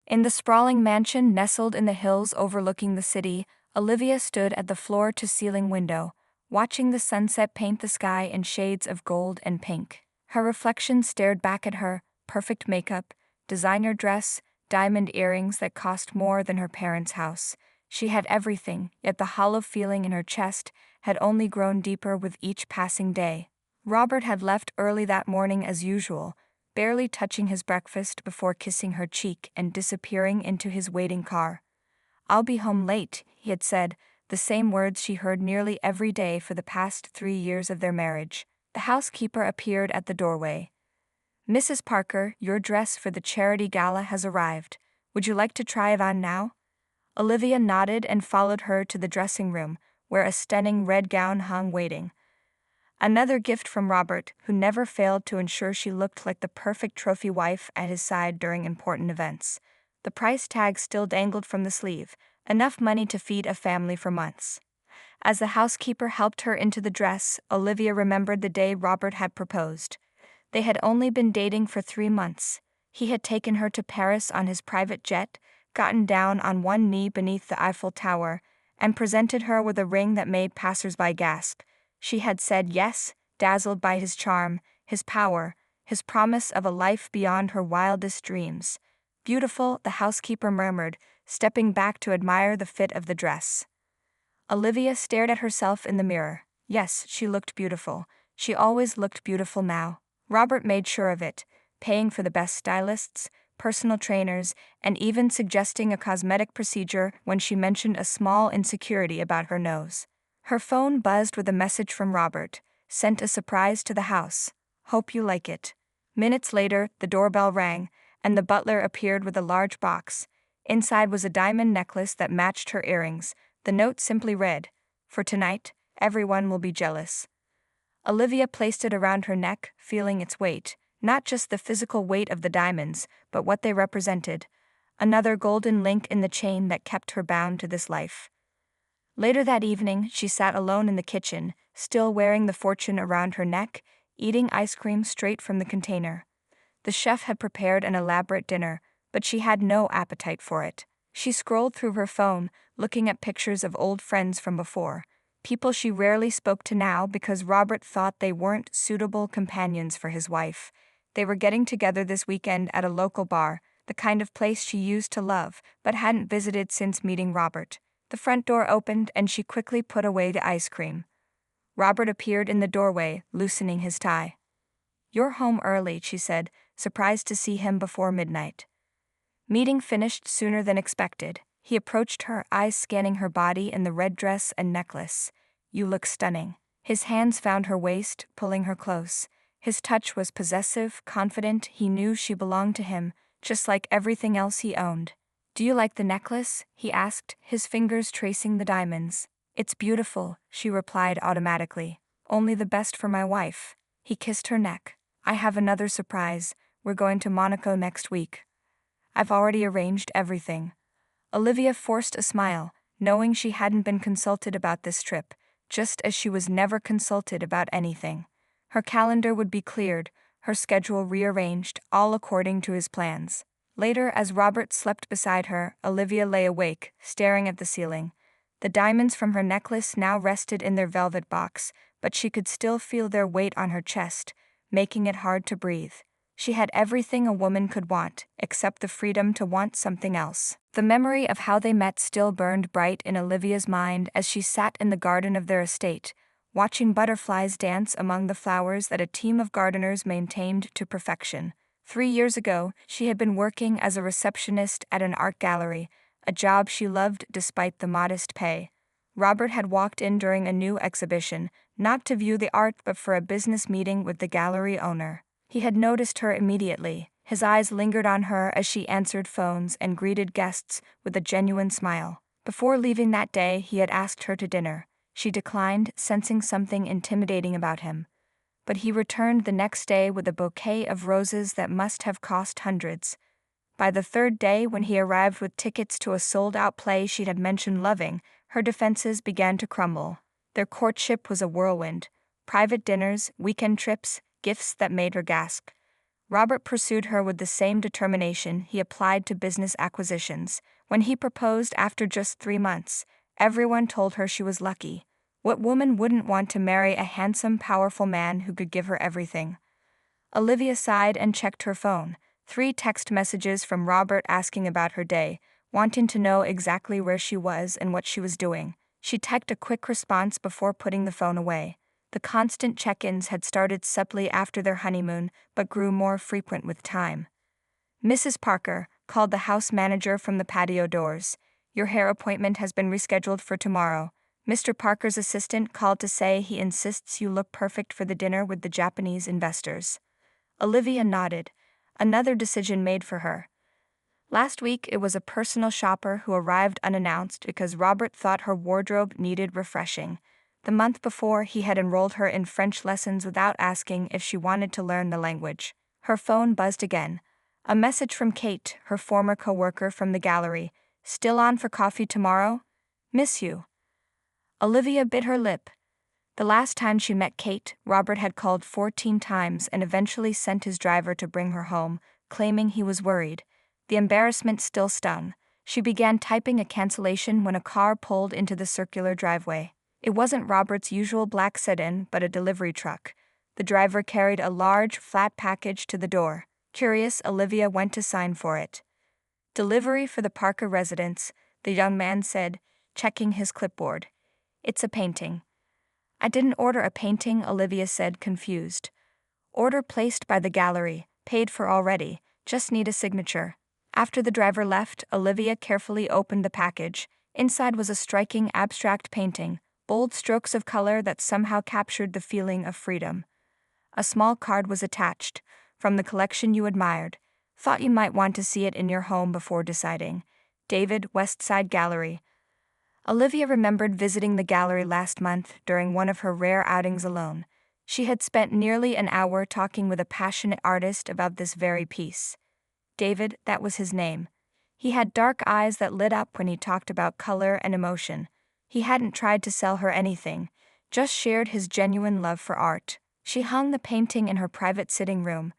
In the sprawling mansion nestled in the hills overlooking the city, Olivia stood at the floor-to-ceiling window, watching the sunset paint the sky in shades of gold and pink. Her reflection stared back at her, perfect makeup, designer dress, diamond earrings that cost more than her parents' house. She had everything, yet the hollow feeling in her chest had only grown deeper with each passing day. Robert had left early that morning as usual, barely touching his breakfast before kissing her cheek and disappearing into his waiting car. "I'll be home late," he had said, the same words she heard nearly every day for the past 3 years of their marriage. The housekeeper appeared at the doorway. "Mrs. Parker, your dress for the charity gala has arrived. Would you like to try it on now?" Olivia nodded and followed her to the dressing room, where a stunning red gown hung waiting. Another gift from Robert, who never failed to ensure she looked like the perfect trophy wife at his side during important events. The price tag still dangled from the sleeve, enough money to feed a family for months. As the housekeeper helped her into the dress, Olivia remembered the day Robert had proposed. They had only been dating for 3 months. He had taken her to Paris on his private jet, gotten down on one knee beneath the Eiffel Tower, and presented her with a ring that made passers-by gasp. She had said yes, dazzled by his charm, his power, his promise of a life beyond her wildest dreams. "Beautiful," the housekeeper murmured, stepping back to admire the fit of the dress. Olivia stared at herself in the mirror. Yes, she looked beautiful. She always looked beautiful now. Robert made sure of it, paying for the best stylists, personal trainers, and even suggesting a cosmetic procedure when she mentioned a small insecurity about her nose. Her phone buzzed with a message from Robert, sent a surprise to the house. "Hope you like it." Minutes later, the doorbell rang, and the butler appeared with a large box. Inside was a diamond necklace that matched her earrings. The note simply read, "For tonight, everyone will be jealous." Olivia placed it around her neck, feeling its weight, not just the physical weight of the diamonds, but what they represented. Another golden link in the chain that kept her bound to this life. Later that evening, she sat alone in the kitchen, still wearing the fortune around her neck, eating ice cream straight from the container. The chef had prepared an elaborate dinner, but she had no appetite for it. She scrolled through her phone, looking at pictures of old friends from before, people she rarely spoke to now because Robert thought they weren't suitable companions for his wife. They were getting together this weekend at a local bar, the kind of place she used to love, but hadn't visited since meeting Robert. The front door opened and she quickly put away the ice cream. Robert appeared in the doorway, loosening his tie. "You're home early," she said, surprised to see him before midnight. Meeting finished sooner than expected. He approached her, eyes scanning her body in the red dress and necklace. "You look stunning." His hands found her waist, pulling her close. His touch was possessive, confident. He knew she belonged to him, just like everything else he owned. "Do you like the necklace?" he asked, his fingers tracing the diamonds. "It's beautiful," she replied automatically. "Only the best for my wife." He kissed her neck. "I have another surprise. We're going to Monaco next week. I've already arranged everything." Olivia forced a smile, knowing she hadn't been consulted about this trip, just as she was never consulted about anything. Her calendar would be cleared, her schedule rearranged, all according to his plans. Later, as Robert slept beside her, Olivia lay awake, staring at the ceiling. The diamonds from her necklace now rested in their velvet box, but she could still feel their weight on her chest, making it hard to breathe. She had everything a woman could want, except the freedom to want something else. The memory of how they met still burned bright in Olivia's mind as she sat in the garden of their estate, watching butterflies dance among the flowers that a team of gardeners maintained to perfection. 3 years ago, she had been working as a receptionist at an art gallery, a job she loved despite the modest pay. Robert had walked in during a new exhibition, not to view the art but for a business meeting with the gallery owner. He had noticed her immediately. His eyes lingered on her as she answered phones and greeted guests with a genuine smile. Before leaving that day, he had asked her to dinner. She declined, sensing something intimidating about him. But he returned the next day with a bouquet of roses that must have cost hundreds. By the 3rd day, when he arrived with tickets to a sold-out play she had mentioned loving, her defenses began to crumble. Their courtship was a whirlwind. Private dinners, weekend trips, gifts that made her gasp. Robert pursued her with the same determination he applied to business acquisitions. When he proposed after just 3 months, everyone told her she was lucky. What woman wouldn't want to marry a handsome, powerful man who could give her everything? Olivia sighed and checked her phone. 3 text messages from Robert asking about her day, wanting to know exactly where she was and what she was doing. She typed a quick response before putting the phone away. The constant check-ins had started subtly after their honeymoon, but grew more frequent with time. "Mrs. Parker," called the house manager from the patio doors. "Your hair appointment has been rescheduled for tomorrow." Mr. Parker's assistant called to say he insists you look perfect for the dinner with the Japanese investors. Olivia nodded. Another decision made for her. Last week, it was a personal shopper who arrived unannounced because Robert thought her wardrobe needed refreshing. The month before, he had enrolled her in French lessons without asking if she wanted to learn the language. Her phone buzzed again. A message from Kate, her former co-worker from the gallery. "Still on for coffee tomorrow? Miss you." Olivia bit her lip. The last time she met Kate, Robert had called 14 times and eventually sent his driver to bring her home, claiming he was worried. The embarrassment still stung. She began typing a cancellation when a car pulled into the circular driveway. It wasn't Robert's usual black sedan, but a delivery truck. The driver carried a large, flat package to the door. Curious, Olivia went to sign for it. "Delivery for the Parker residence," the young man said, checking his clipboard. "It's a painting." "I didn't order a painting," Olivia said, confused. "Order placed by the gallery, paid for already, just need a signature." After the driver left, Olivia carefully opened the package. Inside was a striking abstract painting, bold strokes of color that somehow captured the feeling of freedom. A small card was attached. "From the collection you admired. Thought you might want to see it in your home before deciding. David, Westside Gallery." Olivia remembered visiting the gallery last month during one of her rare outings alone. She had spent nearly an hour talking with a passionate artist about this very piece. David, that was his name. He had dark eyes that lit up when he talked about color and emotion. He hadn't tried to sell her anything, just shared his genuine love for art. She hung the painting in her private sitting room,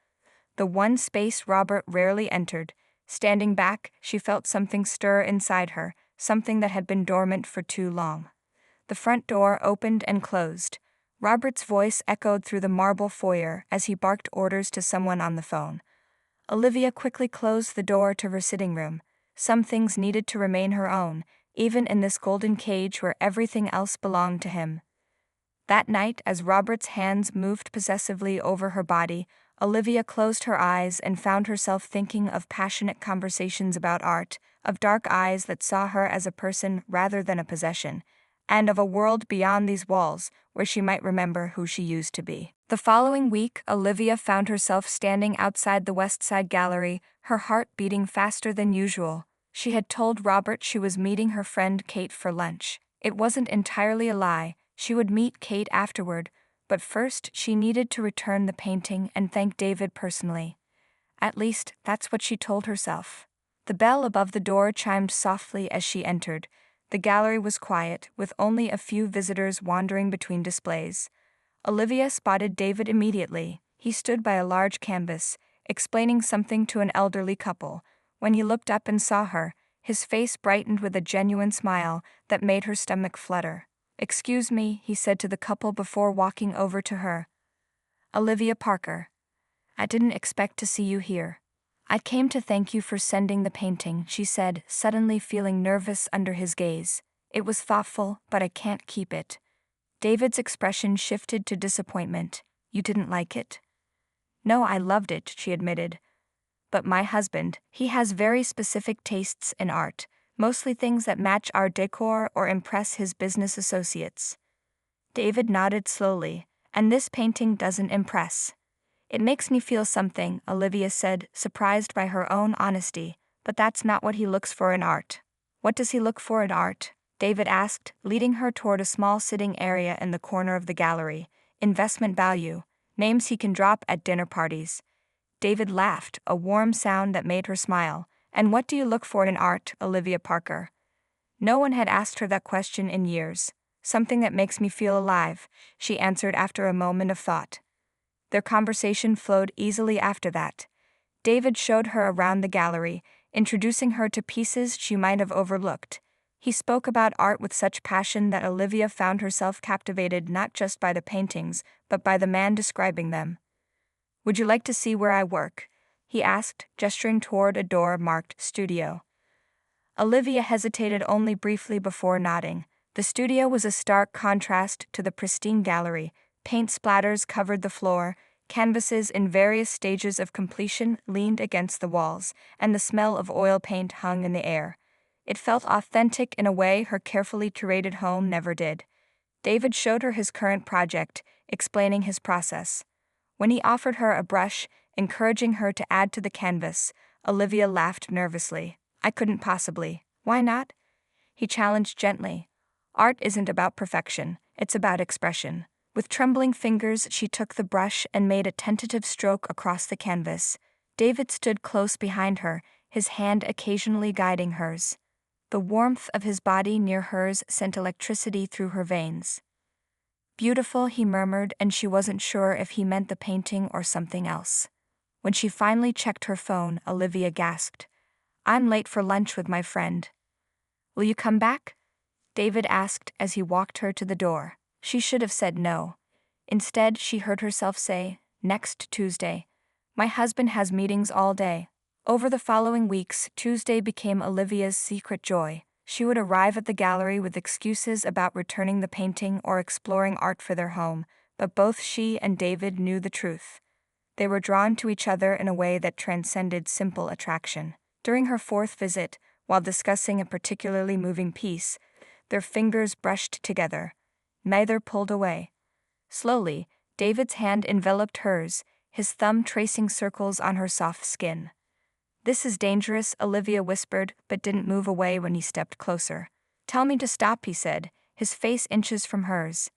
the one space Robert rarely entered. Standing back, she felt something stir inside her, something that had been dormant for too long. The front door opened and closed. Robert's voice echoed through the marble foyer as he barked orders to someone on the phone. Olivia quickly closed the door to her sitting room. Some things needed to remain her own, even in this golden cage where everything else belonged to him. That night, as Robert's hands moved possessively over her body, Olivia closed her eyes and found herself thinking of passionate conversations about art, of dark eyes that saw her as a person rather than a possession, and of a world beyond these walls where she might remember who she used to be. The following week, Olivia found herself standing outside the Westside Gallery, her heart beating faster than usual. She had told Robert she was meeting her friend Kate for lunch. It wasn't entirely a lie. She would meet Kate afterward, but first she needed to return the painting and thank David personally. At least, that's what she told herself. The bell above the door chimed softly as she entered. The gallery was quiet, with only a few visitors wandering between displays. Olivia spotted David immediately. He stood by a large canvas, explaining something to an elderly couple. When he looked up and saw her, his face brightened with a genuine smile that made her stomach flutter. "Excuse me," he said to the couple before walking over to her. "Olivia Parker. I didn't expect to see you here." "I came to thank you for sending the painting," she said, suddenly feeling nervous under his gaze. "It was thoughtful, but I can't keep it." David's expression shifted to disappointment. "You didn't like it?" "No, I loved it," she admitted. "But my husband, he has very specific tastes in art, mostly things that match our decor or impress his business associates." David nodded slowly. "And this painting doesn't impress." "It makes me feel something," Olivia said, surprised by her own honesty. "But that's not what he looks for in art." "What does he look for in art?" David asked, leading her toward a small sitting area in the corner of the gallery. "Investment value. Names he can drop at dinner parties." David laughed, a warm sound that made her smile. "And what do you look for in art, Olivia Parker?" No one had asked her that question in years. "Something that makes me feel alive," she answered after a moment of thought. Their conversation flowed easily after that. David showed her around the gallery, introducing her to pieces she might have overlooked. He spoke about art with such passion that Olivia found herself captivated not just by the paintings, but by the man describing them. "Would you like to see where I work?" he asked, gesturing toward a door marked "Studio." Olivia hesitated only briefly before nodding. The studio was a stark contrast to the pristine gallery. Paint splatters covered the floor, canvases in various stages of completion leaned against the walls, and the smell of oil paint hung in the air. It felt authentic in a way her carefully curated home never did. David showed her his current project, explaining his process. When he offered her a brush, encouraging her to add to the canvas, Olivia laughed nervously. "I couldn't possibly." "Why not?" he challenged gently. "Art isn't about perfection, it's about expression." With trembling fingers, she took the brush and made a tentative stroke across the canvas. David stood close behind her, his hand occasionally guiding hers. The warmth of his body near hers sent electricity through her veins. "Beautiful," he murmured, and she wasn't sure if he meant the painting or something else. When she finally checked her phone, Olivia gasped. "I'm late for lunch with my friend." "Will you come back?" David asked as he walked her to the door. She should have said no. Instead, she heard herself say, "Next Tuesday. My husband has meetings all day." Over the following weeks, Tuesday became Olivia's secret joy. She would arrive at the gallery with excuses about returning the painting or exploring art for their home, but both she and David knew the truth. They were drawn to each other in a way that transcended simple attraction. During her fourth visit, while discussing a particularly moving piece, their fingers brushed together. Neither pulled away. Slowly, David's hand enveloped hers, his thumb tracing circles on her soft skin. "This is dangerous," Olivia whispered, but didn't move away when he stepped closer. "Tell me to stop," he said, his face inches from hers.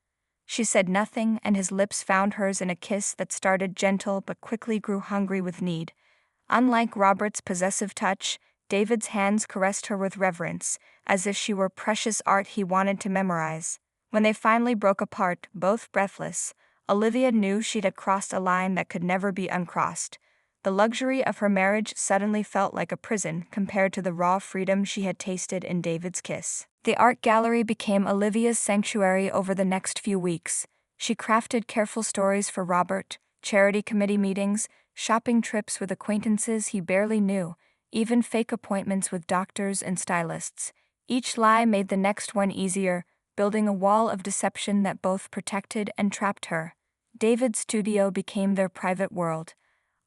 She said nothing, and his lips found hers in a kiss that started gentle but quickly grew hungry with need. Unlike Robert's possessive touch, David's hands caressed her with reverence, as if she were precious art he wanted to memorize. When they finally broke apart, both breathless, Olivia knew she had crossed a line that could never be uncrossed. The luxury of her marriage suddenly felt like a prison compared to the raw freedom she had tasted in David's kiss. The art gallery became Olivia's sanctuary over the next few weeks. She crafted careful stories for Robert, charity committee meetings, shopping trips with acquaintances he barely knew, even fake appointments with doctors and stylists. Each lie made the next one easier, building a wall of deception that both protected and trapped her. David's studio became their private world.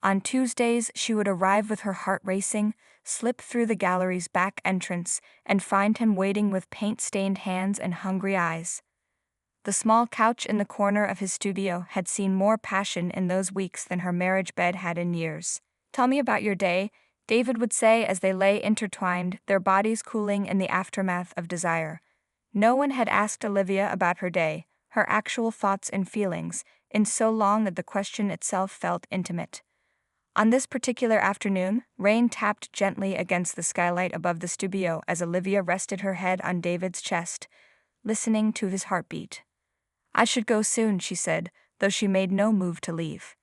On Tuesdays, she would arrive with her heart racing, slip through the gallery's back entrance, and find him waiting with paint-stained hands and hungry eyes. The small couch in the corner of his studio had seen more passion in those weeks than her marriage bed had in years. "Tell me about your day," David would say as they lay intertwined, their bodies cooling in the aftermath of desire. No one had asked Olivia about her day, her actual thoughts and feelings, in so long that the question itself felt intimate. On this particular afternoon, rain tapped gently against the skylight above the studio as Olivia rested her head on David's chest, listening to his heartbeat. "I should go soon," she said, though she made no move to leave.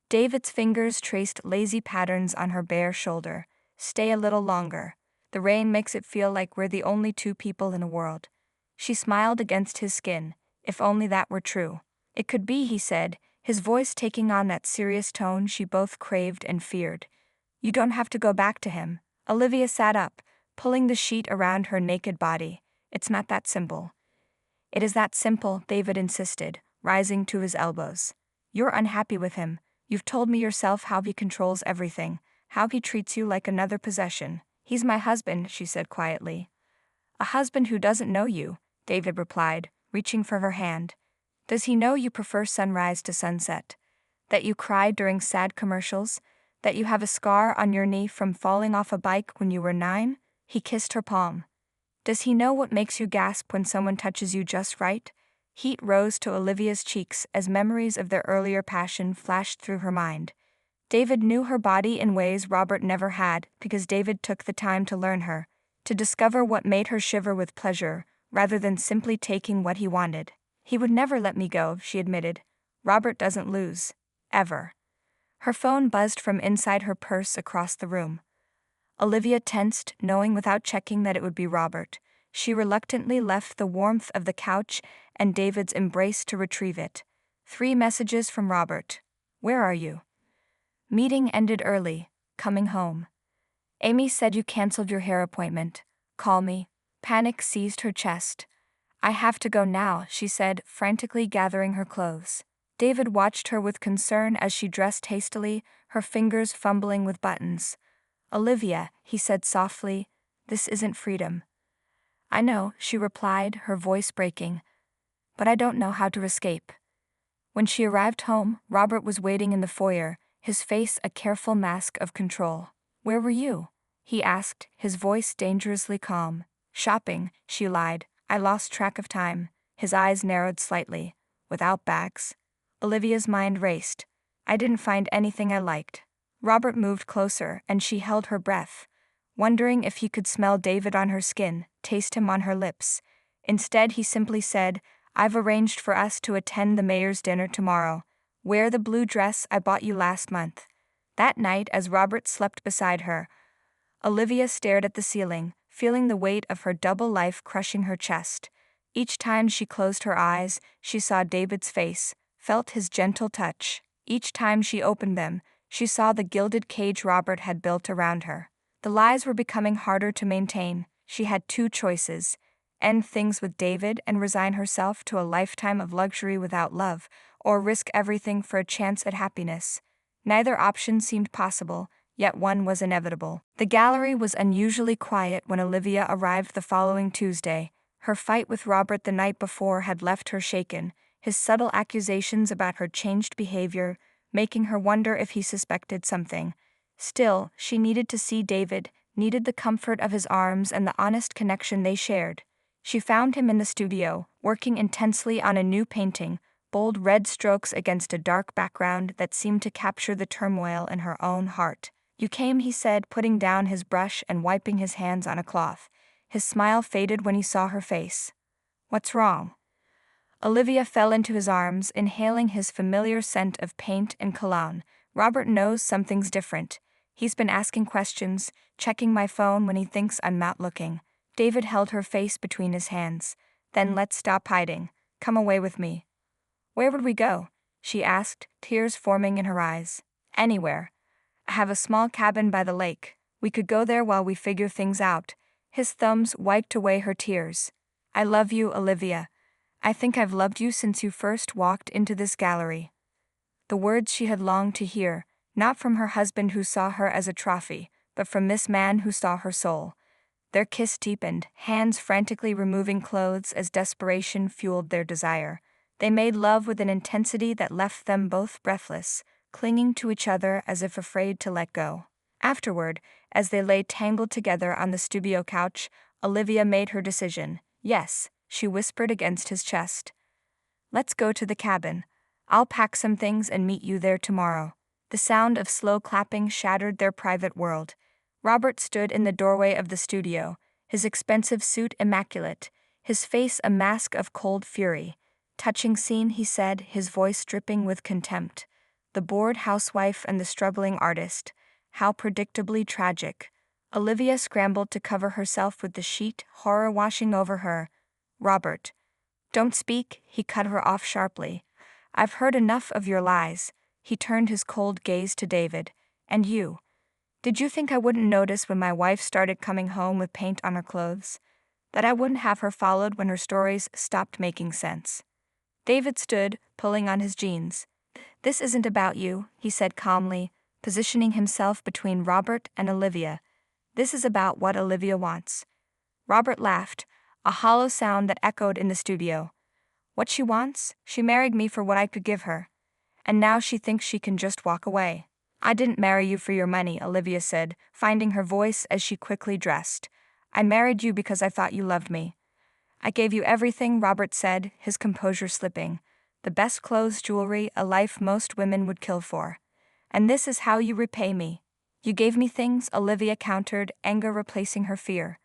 David's fingers traced lazy patterns on her bare shoulder. "Stay a little longer. The rain makes it feel like we're the only two people in the world." She smiled against his skin. If only that were true. "It could be," he said, his voice taking on that serious tone she both craved and feared. "You don't have to go back to him." Olivia sat up, pulling the sheet around her naked body. "It's not that simple." "It is that simple," David insisted, rising to his elbows. "You're unhappy with him. You've told me yourself how he controls everything, how he treats you like another possession." "He's my husband," she said quietly. "A husband who doesn't know you," David replied, reaching for her hand. "Does he know you prefer sunrise to sunset? That you cry during sad commercials? That you have a scar on your knee from falling off a bike when you were 9? He kissed her palm. "Does he know what makes you gasp when someone touches you just right?" Heat rose to Olivia's cheeks as memories of their earlier passion flashed through her mind. David knew her body in ways Robert never had because David took the time to learn her, to discover what made her shiver with pleasure, rather than simply taking what he wanted. "He would never let me go," she admitted. "Robert doesn't lose." Ever. Her phone buzzed from inside her purse across the room. Olivia tensed, knowing without checking that it would be Robert. She reluctantly left the warmth of the couch and David's embrace to retrieve it. 3 messages from Robert. Where are you? Meeting ended early. Coming home. Amy said you canceled your hair appointment. Call me. Panic seized her chest. I have to go now, she said, frantically gathering her clothes. David watched her with concern as she dressed hastily, her fingers fumbling with buttons. Olivia, he said softly, this isn't freedom. I know, she replied, her voice breaking. But I don't know how to escape. When she arrived home, Robert was waiting in the foyer, his face a careful mask of control. Where were you? He asked, his voice dangerously calm. Shopping, she lied. I lost track of time. His eyes narrowed slightly. Without bags. Olivia's mind raced. I didn't find anything I liked. Robert moved closer, and she held her breath, wondering if he could smell David on her skin, taste him on her lips. Instead, he simply said, I've arranged for us to attend the mayor's dinner tomorrow. Wear the blue dress I bought you last month. That night, as Robert slept beside her, Olivia stared at the ceiling, feeling the weight of her double life crushing her chest. Each time she closed her eyes, she saw David's face, felt his gentle touch. Each time she opened them, she saw the gilded cage Robert had built around her. The lies were becoming harder to maintain. She had 2 choices: end things with David and resign herself to a lifetime of luxury without love, or risk everything for a chance at happiness. Neither option seemed possible, yet one was inevitable. The gallery was unusually quiet when Olivia arrived the following Tuesday. Her fight with Robert the night before had left her shaken, his subtle accusations about her changed behavior making her wonder if he suspected something. Still, she needed to see David, needed the comfort of his arms and the honest connection they shared. She found him in the studio, working intensely on a new painting, bold red strokes against a dark background that seemed to capture the turmoil in her own heart. You came, he said, putting down his brush and wiping his hands on a cloth. His smile faded when he saw her face. What's wrong? Olivia fell into his arms, inhaling his familiar scent of paint and cologne. Robert knows something's different. He's been asking questions, checking my phone when he thinks I'm not looking. David held her face between his hands. Then let's stop hiding. Come away with me. Where would we go? She asked, tears forming in her eyes. Anywhere. I have a small cabin by the lake. We could go there while we figure things out. His thumbs wiped away her tears. I love you, Olivia. I think I've loved you since you first walked into this gallery. The words she had longed to hear, not from her husband who saw her as a trophy, but from this man who saw her soul. Their kiss deepened, hands frantically removing clothes as desperation fueled their desire. They made love with an intensity that left them both breathless, clinging to each other as if afraid to let go. Afterward, as they lay tangled together on the studio couch, Olivia made her decision. Yes, she whispered against his chest. Let's go to the cabin. I'll pack some things and meet you there tomorrow. The sound of slow clapping shattered their private world. Robert stood in the doorway of the studio, his expensive suit immaculate, his face a mask of cold fury. Touching scene, he said, his voice dripping with contempt. The bored housewife and the struggling artist. How predictably tragic. Olivia scrambled to cover herself with the sheet, horror washing over her. Robert. Don't speak, he cut her off sharply. I've heard enough of your lies. He turned his cold gaze to David. And you? Did you think I wouldn't notice when my wife started coming home with paint on her clothes? That I wouldn't have her followed when her stories stopped making sense? David stood, pulling on his jeans. This isn't about you, he said calmly, positioning himself between Robert and Olivia. This is about what Olivia wants. Robert laughed, a hollow sound that echoed in the studio. What she wants? She married me for what I could give her. And now she thinks she can just walk away. I didn't marry you for your money, Olivia said, finding her voice as she quickly dressed. I married you because I thought you loved me. I gave you everything, Robert said, his composure slipping. The best clothes, jewelry, a life most women would kill for. And this is how you repay me. You gave me things, Olivia countered, anger replacing her fear.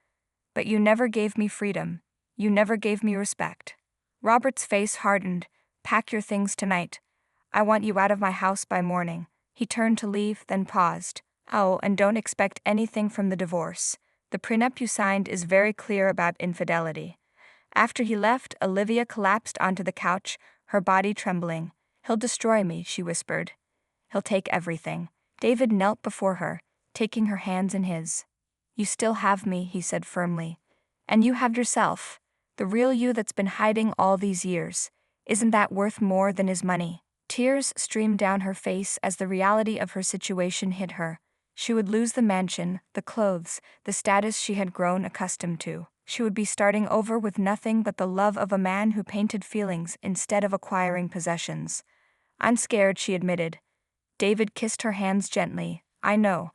But you never gave me freedom. You never gave me respect. Robert's face hardened. Pack your things tonight. I want you out of my house by morning." He turned to leave, then paused. "Oh, and don't expect anything from the divorce. The prenup you signed is very clear about infidelity." After he left, Olivia collapsed onto the couch, her body trembling. "He'll destroy me," she whispered. "He'll take everything." David knelt before her, taking her hands in his. "You still have me," he said firmly. "And you have yourself. The real you that's been hiding all these years. Isn't that worth more than his money?" Tears streamed down her face as the reality of her situation hit her. She would lose the mansion, the clothes, the status she had grown accustomed to. She would be starting over with nothing but the love of a man who painted feelings instead of acquiring possessions. "I'm scared," she admitted. David kissed her hands gently. "I know.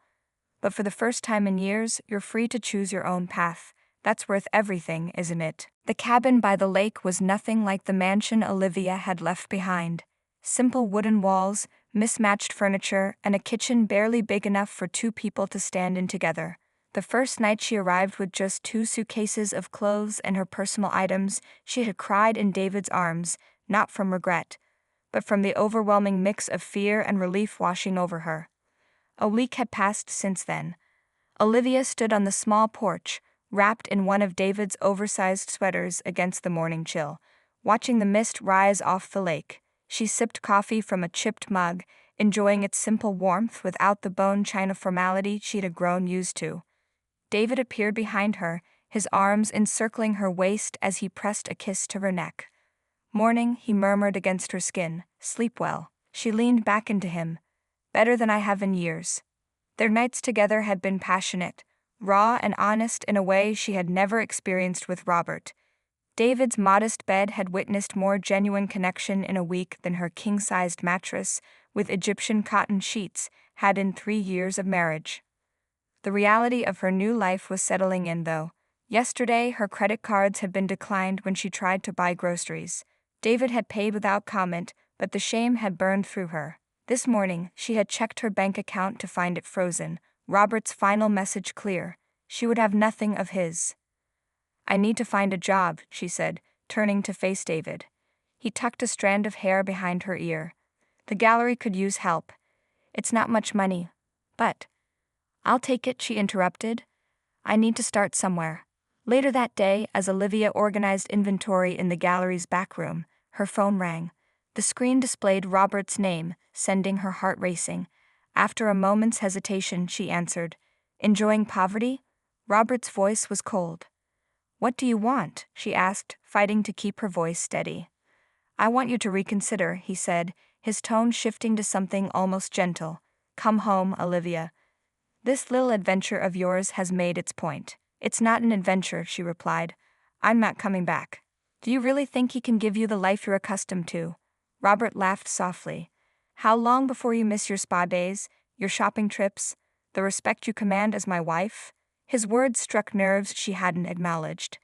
But for the first time in years, you're free to choose your own path. That's worth everything, isn't it?" The cabin by the lake was nothing like the mansion Olivia had left behind. Simple wooden walls, mismatched furniture, and a kitchen barely big enough for two people to stand in together. The first night she arrived with just 2 suitcases of clothes and her personal items, she had cried in David's arms, not from regret, but from the overwhelming mix of fear and relief washing over her. A week had passed since then. Olivia stood on the small porch, wrapped in one of David's oversized sweaters against the morning chill, watching the mist rise off the lake. She sipped coffee from a chipped mug, enjoying its simple warmth without the bone china formality she'd grown used to. David appeared behind her, his arms encircling her waist as he pressed a kiss to her neck. "Morning," he murmured against her skin. "Sleep well." She leaned back into him. "Better than I have in years." Their nights together had been passionate, raw and honest in a way she had never experienced with Robert. David's modest bed had witnessed more genuine connection in a week than her king-sized mattress, with Egyptian cotton sheets, had in 3 years of marriage. The reality of her new life was settling in, though. Yesterday, her credit cards had been declined when she tried to buy groceries. David had paid without comment, but the shame had burned through her. This morning, she had checked her bank account to find it frozen, Robert's final message clear. She would have nothing of his. "I need to find a job," she said, turning to face David. He tucked a strand of hair behind her ear. "The gallery could use help. It's not much money, but—" "I'll take it," she interrupted. "I need to start somewhere." Later that day, as Olivia organized inventory in the gallery's back room, her phone rang. The screen displayed Robert's name, sending her heart racing. After a moment's hesitation, she answered. "Enjoying poverty?" Robert's voice was cold. "What do you want?" she asked, fighting to keep her voice steady. "I want you to reconsider," he said, his tone shifting to something almost gentle. "Come home, Olivia. This little adventure of yours has made its point." "It's not an adventure," she replied. "I'm not coming back." "Do you really think he can give you the life you're accustomed to?" Robert laughed softly. "How long before you miss your spa days, your shopping trips, the respect you command as my wife?" His words struck nerves she hadn't acknowledged.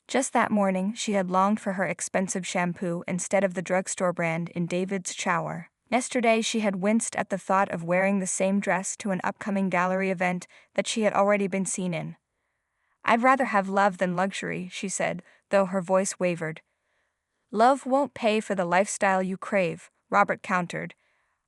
Just that morning, she had longed for her expensive shampoo instead of the drugstore brand in David's shower. Yesterday, she had winced at the thought of wearing the same dress to an upcoming gallery event that she had already been seen in. "I'd rather have love than luxury," she said, though her voice wavered. "Love won't pay for the lifestyle you crave," Robert countered.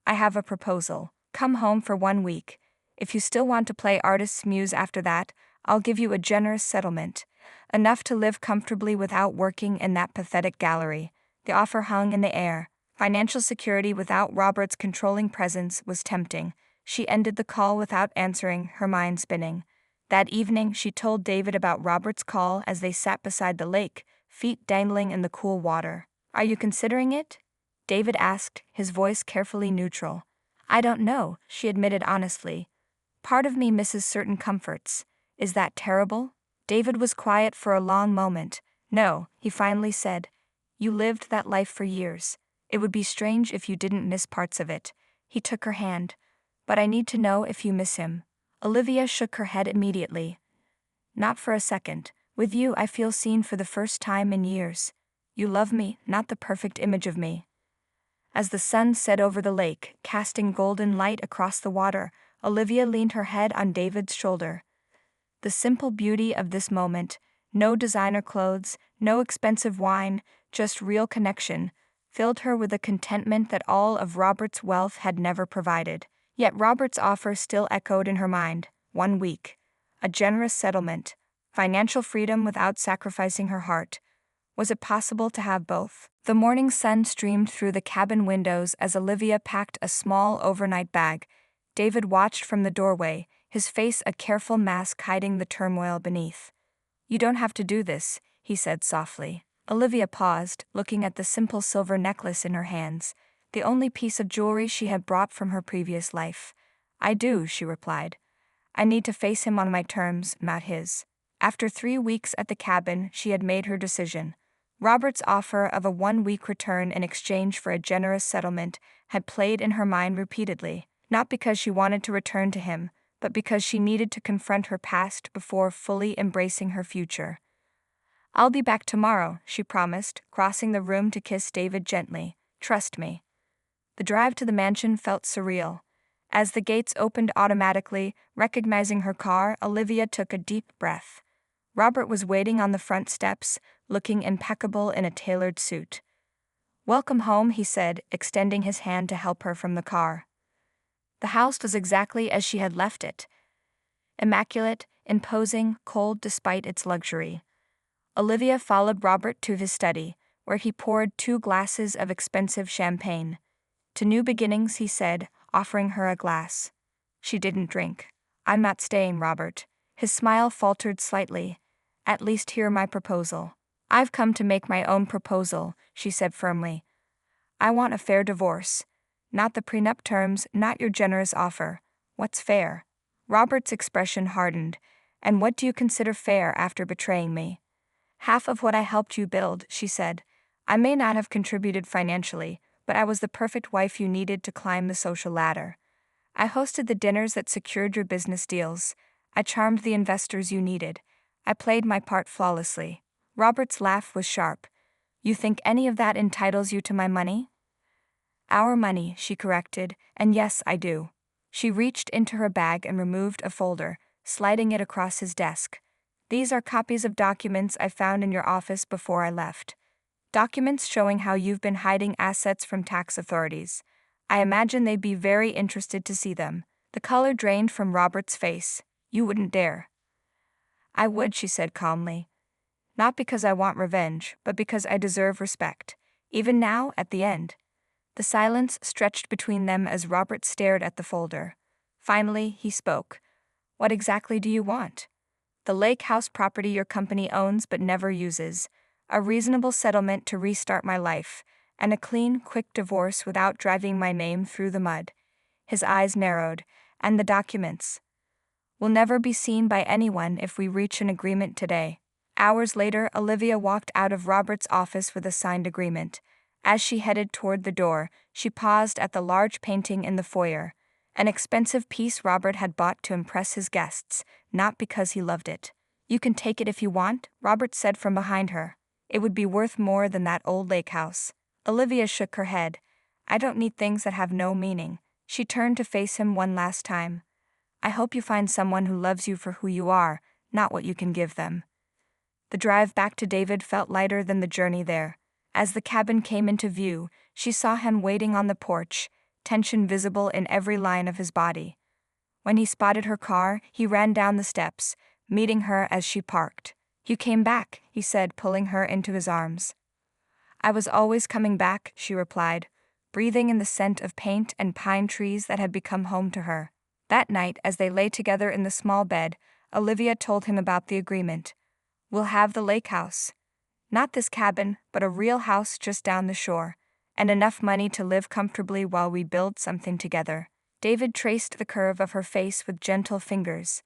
"I have a proposal. Come home for 1 week. If you still want to play artist's muse after that, I'll give you a generous settlement. Enough to live comfortably without working in that pathetic gallery." The offer hung in the air. Financial security without Robert's controlling presence was tempting. She ended the call without answering, her mind spinning. That evening, she told David about Robert's call as they sat beside the lake, feet dangling in the cool water. "Are you considering it?" David asked, his voice carefully neutral. "I don't know," she admitted honestly. "Part of me misses certain comforts. Is that terrible?" David was quiet for a long moment. "No," he finally said. "You lived that life for years. It would be strange if you didn't miss parts of it." He took her hand. "But I need to know if you miss him." Olivia shook her head immediately. "Not for a second. With you, I feel seen for the first time in years. You love me, not the perfect image of me." As the sun set over the lake, casting golden light across the water, Olivia leaned her head on David's shoulder. The simple beauty of this moment, no designer clothes, no expensive wine, just real connection, filled her with a contentment that all of Robert's wealth had never provided. Yet Robert's offer still echoed in her mind: 1 week, a generous settlement, financial freedom without sacrificing her heart. Was it possible to have both? The morning sun streamed through the cabin windows as Olivia packed a small overnight bag. David watched from the doorway, his face a careful mask hiding the turmoil beneath. "You don't have to do this," he said softly. Olivia paused, looking at the simple silver necklace in her hands, the only piece of jewelry she had brought from her previous life. "I do," she replied. "I need to face him on my terms, not his." After 3 weeks at the cabin, she had made her decision. Robert's offer of a 1-week return in exchange for a generous settlement had played in her mind repeatedly, not because she wanted to return to him, but because she needed to confront her past before fully embracing her future. "I'll be back tomorrow," she promised, crossing the room to kiss David gently. "Trust me." The drive to the mansion felt surreal. As the gates opened automatically, recognizing her car, Olivia took a deep breath. Robert was waiting on the front steps, looking impeccable in a tailored suit. "Welcome home," he said, extending his hand to help her from the car. The house was exactly as she had left it. Immaculate, imposing, cold despite its luxury. Olivia followed Robert to his study, where he poured 2 glasses of expensive champagne. "To new beginnings," he said, offering her a glass. She didn't drink. "I'm not staying, Robert." His smile faltered slightly. "At least hear my proposal." "I've come to make my own proposal," she said firmly. "I want a fair divorce. Not the prenup terms, not your generous offer. What's fair?" Robert's expression hardened. "And what do you consider fair after betraying me?" "Half of what I helped you build," she said. "I may not have contributed financially, but I was the perfect wife you needed to climb the social ladder. I hosted the dinners that secured your business deals. I charmed the investors you needed. I played my part flawlessly." Robert's laugh was sharp. "You think any of that entitles you to my money?" "Our money," she corrected, "and yes, I do." She reached into her bag and removed a folder, sliding it across his desk. "These are copies of documents I found in your office before I left. Documents showing how you've been hiding assets from tax authorities. I imagine they'd be very interested to see them." The color drained from Robert's face. "You wouldn't dare." "I would," she said calmly. "Not because I want revenge, but because I deserve respect. Even now, at the end." The silence stretched between them as Robert stared at the folder. Finally, he spoke. "What exactly do you want?" "The lake house property your company owns but never uses. A reasonable settlement to restart my life, and a clean, quick divorce without driving my name through the mud." His eyes narrowed. "And the documents will never be seen by anyone if we reach an agreement today." Hours later, Olivia walked out of Robert's office with a signed agreement. As she headed toward the door, she paused at the large painting in the foyer, an expensive piece Robert had bought to impress his guests, not because he loved it. "You can take it if you want," Robert said from behind her. "It would be worth more than that old lake house." Olivia shook her head. "I don't need things that have no meaning." She turned to face him one last time. "I hope you find someone who loves you for who you are, not what you can give them." The drive back to David felt lighter than the journey there. As the cabin came into view, she saw him waiting on the porch, tension visible in every line of his body. When he spotted her car, he ran down the steps, meeting her as she parked. "You came back," he said, pulling her into his arms. "I was always coming back," she replied, breathing in the scent of paint and pine trees that had become home to her. That night, as they lay together in the small bed, Olivia told him about the agreement. "We'll have the lake house. Not this cabin, but a real house just down the shore, and enough money to live comfortably while we build something together." David traced the curve of her face with gentle fingers.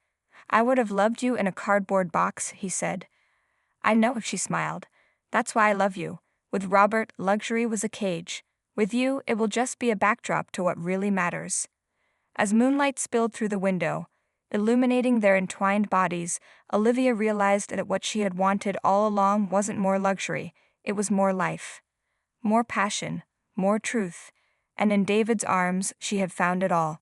"I would have loved you in a cardboard box," he said. "I know," she smiled. "That's why I love you. With Robert, luxury was a cage. With you, it will just be a backdrop to what really matters." As moonlight spilled through the window, illuminating their entwined bodies, Olivia realized that what she had wanted all along wasn't more luxury, it was more life. More passion, more truth, and in David's arms she had found it all.